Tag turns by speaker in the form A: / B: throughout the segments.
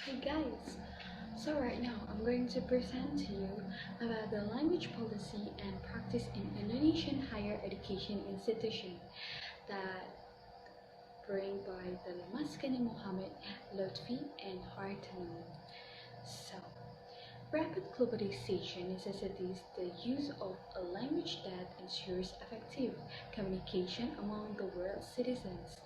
A: Hi guys! So right now I'm going to present to you about the language policy and practice in Indonesian higher education institution that bring by the Maskani Muhammad, Lutfi and Hartani. So, rapid globalization necessitates the use of a language that ensures effective communication among the world's citizens.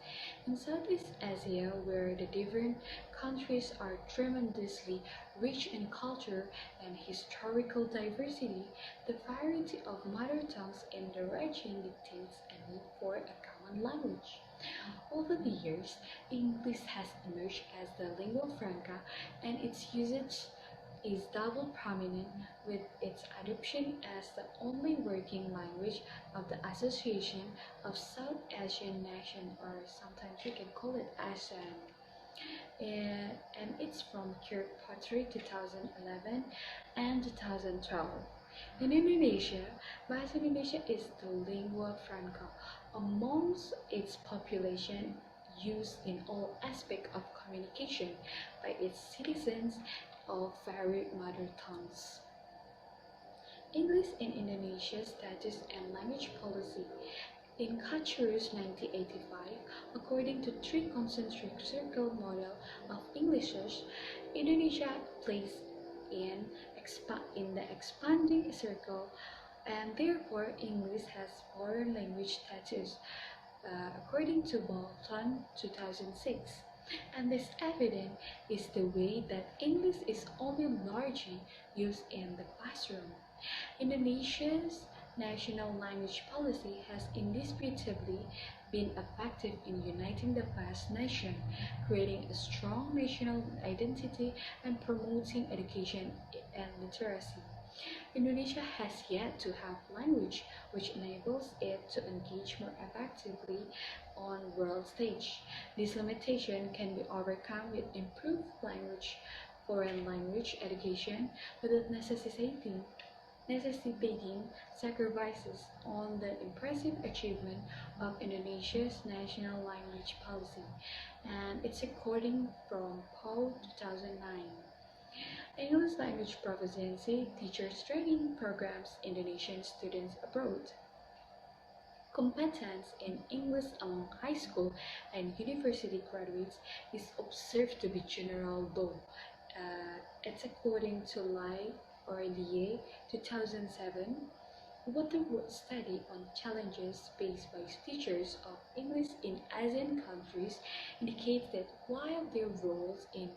A: In Southeast Asia, where the different countries are tremendously rich in culture and historical diversity, the variety of mother tongues in the region dictates a need for a common language. Over the years, English has emerged as the lingua franca, and its usage is double prominent with its adoption as the only working language of the Association of South Asian Nations, or sometimes we can call it ASEAN. And it's from Kirkpatrick 2011 and 2012. In Indonesia, Bahasa Indonesia is the lingua franca amongst its population, used in all aspects of communication by its citizens of varied mother tongues. English in Indonesia status and language policy. In Kachur's 1985, according to three concentric circle model of Englishes, Indonesia placed in the expanding circle, and therefore English has foreign language status, according to Bolton 2006. And this evidence is the way that English is only largely used in the classroom. Indonesia's national language policy has indisputably been effective in uniting the vast nation, creating a strong national identity and promoting education and literacy. Indonesia has yet to have language which enables it to engage more effectively on world stage. This limitation can be overcome with improved foreign language education without necessitating sacrifices on the impressive achievement of Indonesia's national language policy, and it's according from POW 2009. English language proficiency teachers training programs Indonesian students abroad. Competence in English among high school and university graduates is observed to be general, though it's according to Lie 2007. What the world study on challenges faced by teachers of English in ASEAN countries indicates that while their roles in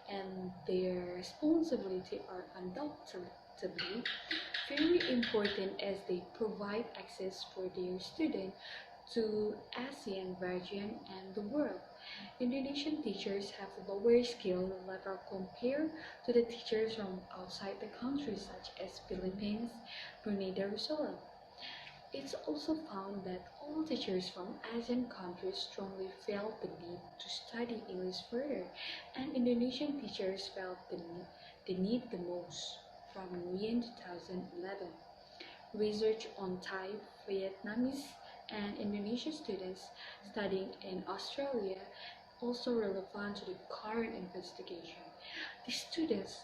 A: and their responsibility are undoubtedly very important, as they provide access for their students to ASEAN region and the world. Indonesian teachers have lower skill level compared to the teachers from outside the country, such as Philippines, Brunei Darussalam. It's also found that all teachers from ASEAN countries strongly felt the need to study English further, and Indonesian teachers felt the need the most. From Nguyen 2011. Research on Thai, Vietnamese, and Indonesian students studying in Australia also relevant to the current investigation. The students,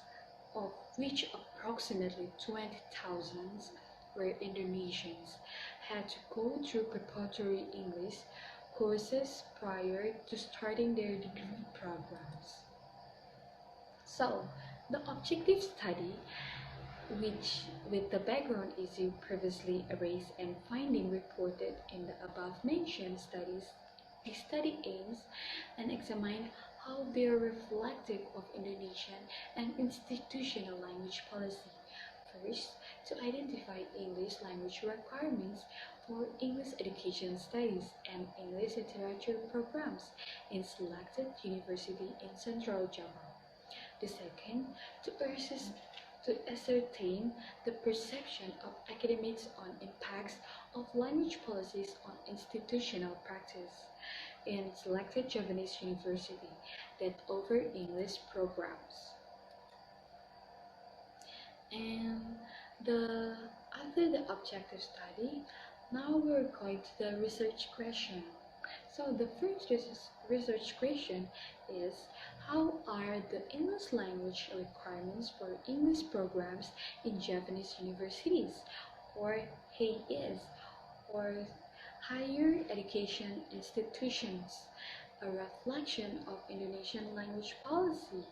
A: of which approximately 20,000 were Indonesians, had to go through preparatory English courses prior to starting their degree programs. So, the objective study, which with the background issue previously erased and finding reported in the above-mentioned studies, the study aims and examine how they are reflective of Indonesian and institutional language policy. First, to identify English language requirements for English education studies and English literature programs in selected university in Central Java. The second, to ascertain the perception of academics on impacts of language policies on institutional practice in selected Javanese university that offer English programs. And after the objective study, now we're going to the research question. So the first research question is how are the English language requirements for English programs in Japanese universities, or HEIs, or higher education institutions, a reflection of Indonesian language policy.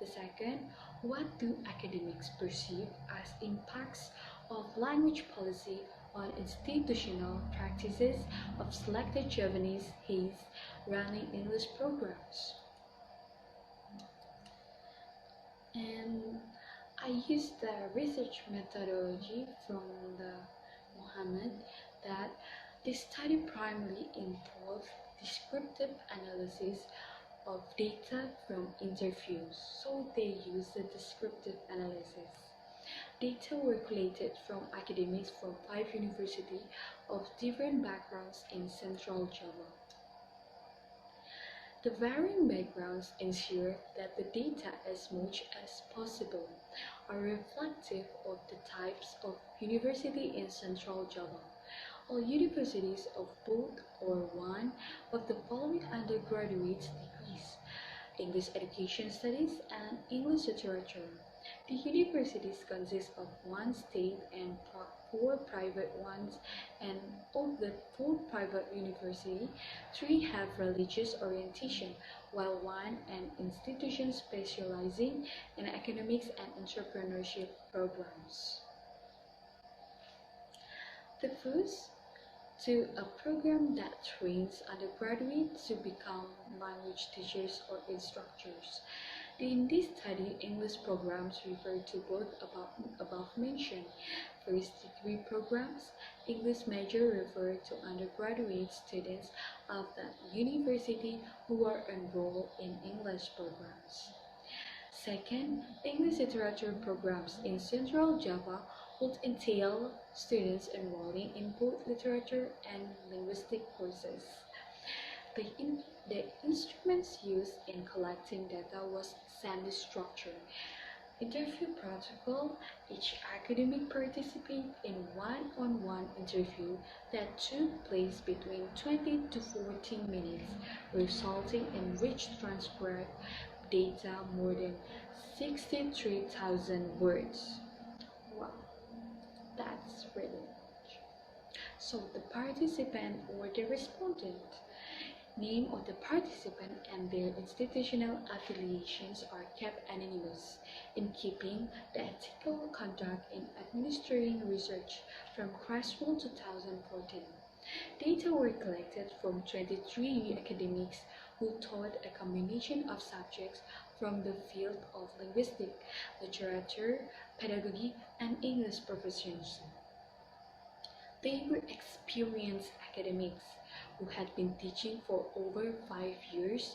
A: The second, what do academics perceive as impacts of language policy on institutional practices of selected Japanese HEIs running English programs? And I used the research methodology from the Mohammed that they study primarily involved descriptive analysis of data from interviews. So they use the descriptive analysis. Data were collated from academics from 5 universities of different backgrounds in Central Java. The varying backgrounds ensure that the data, as much as possible, are reflective of the types of university in Central Java. All universities of both or one of the following undergraduate degrees: English Education Studies and English Literature. The universities consist of one state and 4 private ones, and of the 4 private universities, 3 have religious orientation, while one an institution specializing in academics and entrepreneurship programs. The first, to a program that trains undergraduates to become language teachers or instructors. In this study, English programs refer to both above mentioned first degree programs. English major refer to undergraduate students of the university who are enrolled in English programs. Second, English literature programs in Central Java would entail students enrolling in both literature and linguistic courses. The instruments used in collecting data was semi-structured interview protocol. Each academic participated in one-on-one interview that took place between 20 to 14 minutes, resulting in rich transcribed data more than 63,000 words. Wow, that's really much. So the participant or the respondent, name of the participant and their institutional affiliations are kept anonymous in keeping the ethical conduct in administering research from Creswell 2014. Data were collected from 23 academics who taught a combination of subjects from the field of linguistics, literature, pedagogy, and English proficiency. They were experienced academics who had been teaching for over 5 years,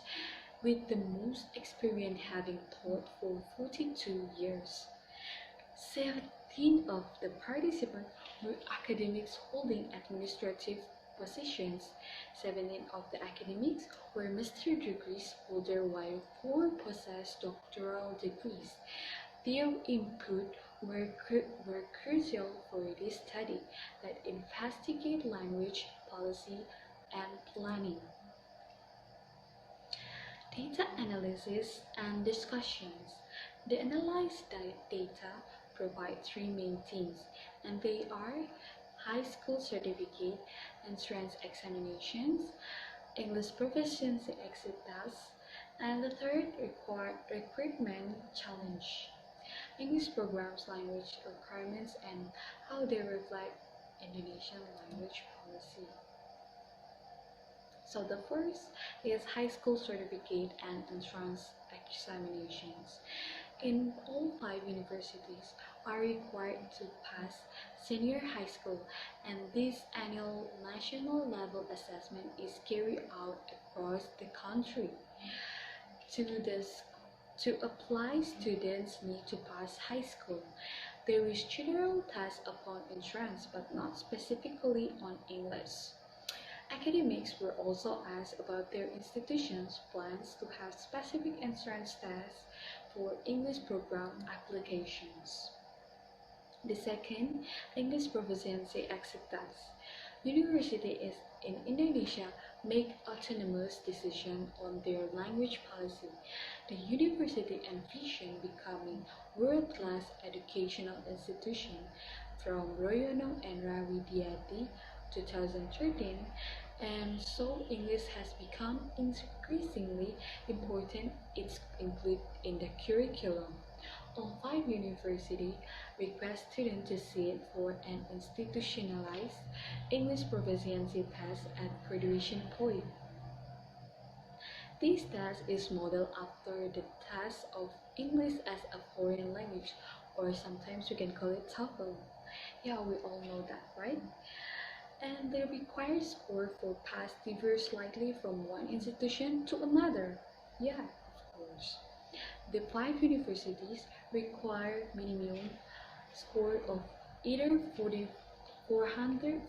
A: with the most experience having taught for 42 years. 17 of the participants were academics holding administrative positions. 17 of the academics were master degrees holders, while 4 possessed doctoral degrees. Their input were crucial for this study that investigate language policy and planning. Data analysis and discussions. The analyzed data provide 3 main themes, and they are high school certificate entrance examinations, English proficiency exit tests, and the third, recruitment challenge. English programs, language requirements, and how they reflect Indonesian language policy. So the first is high school certificate and entrance examinations. In all 5 universities are required to pass senior high school, and this annual national level assessment is carried out across the country. To apply, students need to pass high school. There is general test upon entrance, but not specifically on English. Academics were also asked about their institution's plans to have specific entrance tests for English program applications. The second, English proficiency exit test. Universities in Indonesia make autonomous decisions on their language policy. The university envisioned becoming world-class educational institution from Royono and Rawidiati 2013, and so English has become increasingly important. It's included in the curriculum. All five universities request students to sit for an institutionalized English proficiency test at graduation point. This test is modeled after the test of English as a foreign language, or sometimes we can call it TOEFL. Yeah, we all know that, right? And the required score for pass differs slightly from one institution to another. Yeah, of course. The five universities require minimum score of either 40, 400,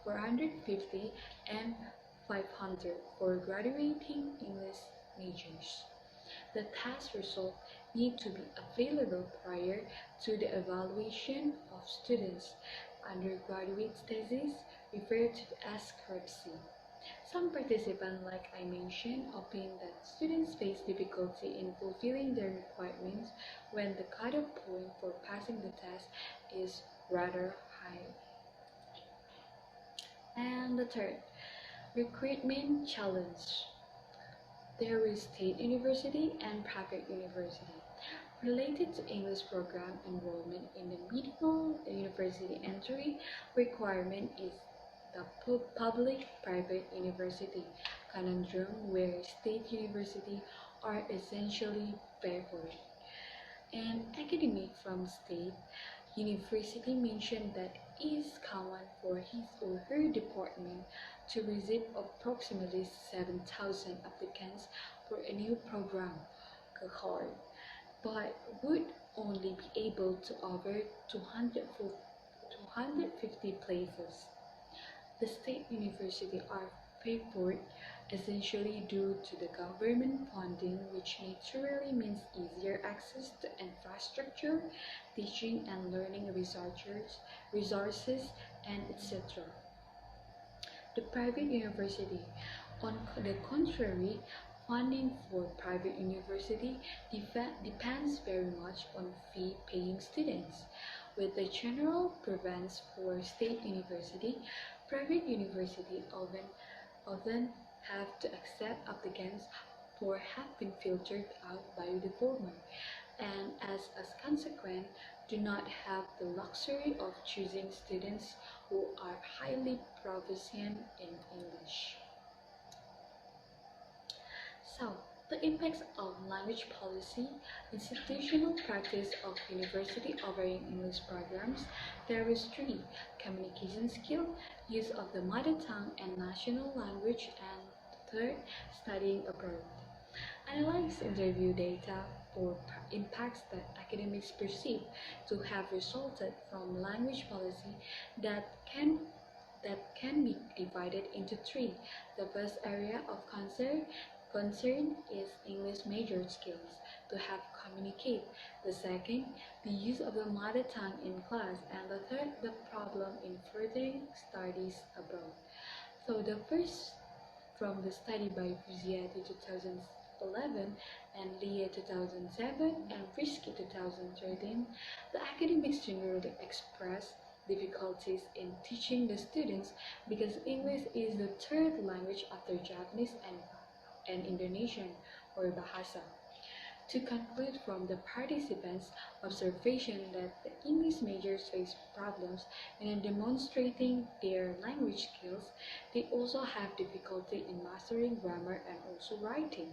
A: 450 and 500 for graduating English majors. The test results need to be available prior to the evaluation of students' undergraduate thesis, referred to as CREPC. Some participants, like I mentioned, opine that students face difficulty in fulfilling their requirements when the cutoff point for passing the test is rather high. And the third, recruitment challenge. There is state university and private university. Related to English program enrollment in the minimal university entry requirement is the public-private university conundrum, where state universities are essentially favored. An academic from state university mentioned that it is common for his or her department to receive approximately 7,000 applicants for a new program cohort, but would only be able to offer 250 places. The state universities are favored essentially due to the government funding, which naturally means easier access to infrastructure, teaching and learning resources, and etc. The private university, on the contrary, funding for private university depends very much on fee-paying students. With the general preference for state university, private university often have to accept applicants who have been filtered out by the former, and as a consequence, do not have the luxury of choosing students who are highly proficient in English. So, the impacts of language policy, institutional practice of university offering English programs. There is three: communication skill, use of the mother tongue and national language, and third, studying abroad. Analyze interview data for impacts that academics perceive to have resulted from language policy that can be divided into three. The first area of concern is English major skills to have communicate. The second, the use of the mother tongue in class, and the third, the problem in furthering studies abroad. So the first, from the study by Fuziati 2011 and Lia 2007 and Frisky 2013, the academics generally express difficulties in teaching the students because English is the third language after Japanese and Indonesian, or Bahasa. To conclude from the participants' observation that the English majors face problems in demonstrating their language skills, they also have difficulty in mastering grammar and also writing.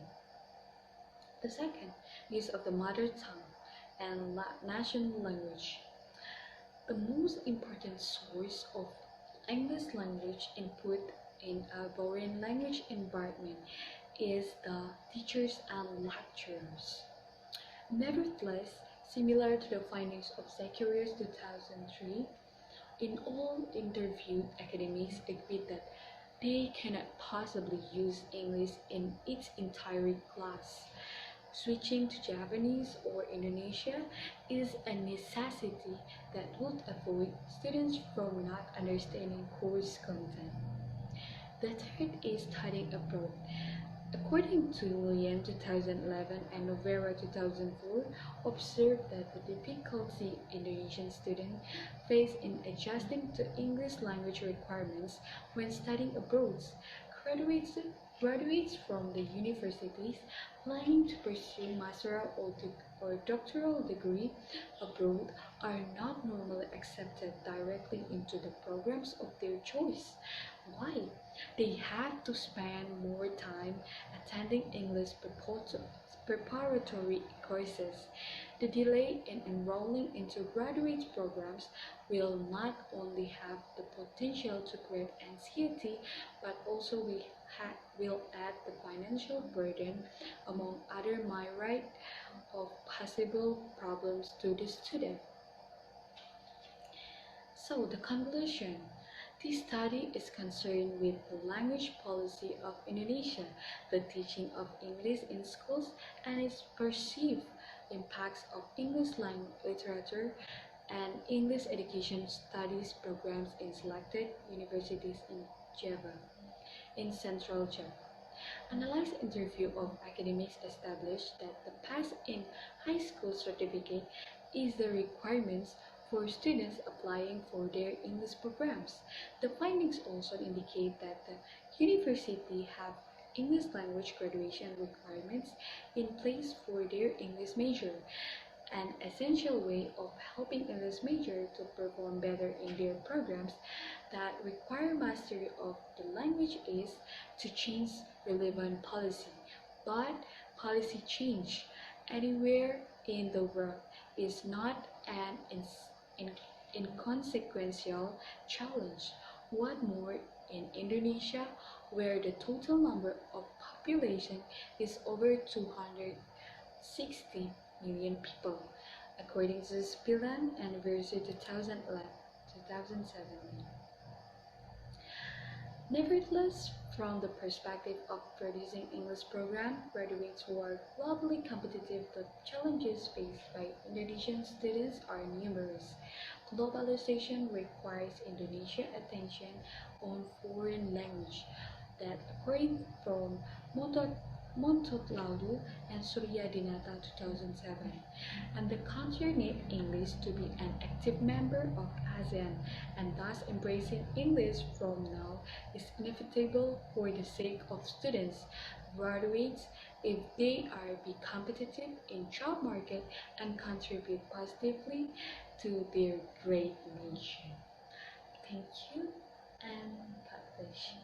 A: The second, use of the mother tongue and national language. The most important source of English language input in a foreign language environment is the teachers and lecturers. Nevertheless, similar to the findings of Zacharias 2003, in all interviewed academics agreed that they cannot possibly use English in its entire class. Switching to Japanese or Indonesia is a necessity that would avoid students from not understanding course content. The third is studying abroad. According to William 2011 and Novera 2004, observed that the difficulty Indonesian students face in adjusting to English language requirements when studying abroad. Graduates, graduates from the universities planning to pursue masteral or doctoral degree abroad are not normally accepted directly into the programs of their choice. Why? They have to spend more time attending English preparatory courses. The delay in enrolling into graduate programs will not only have the potential to create anxiety, but also will add the financial burden, among other myriad of possible problems to the student. So the conclusion. This study is concerned with the language policy of Indonesia, the teaching of English in schools, and its perceived impacts of English language literature and English education studies programs in selected universities in Java, in Central Java. Analyzed interview of academics established that the pass in high school certificate is the requirements for students applying for their English programs. The findings also indicate that the university have English language graduation requirements in place for their English major. An essential way of helping English major to perform better in their programs that require mastery of the language is to change relevant policy. But policy change anywhere in the world is not an inconsequential challenge. What more in Indonesia, where the total number of population is over 260 million people, according to Spillan Anniversary 2017. Nevertheless, from the perspective of producing English program graduates who are globally competitive, the challenges faced by Indonesian students are numerous. Globalization requires Indonesian attention on foreign language that, according from Montot Lalu and Surya Dinata 2007, and the country needs English to be an active member of ASEAN, and thus embracing English from now is inevitable for the sake of students, graduates, if they are be competitive in job market and contribute positively to their great nation. Thank you and publish.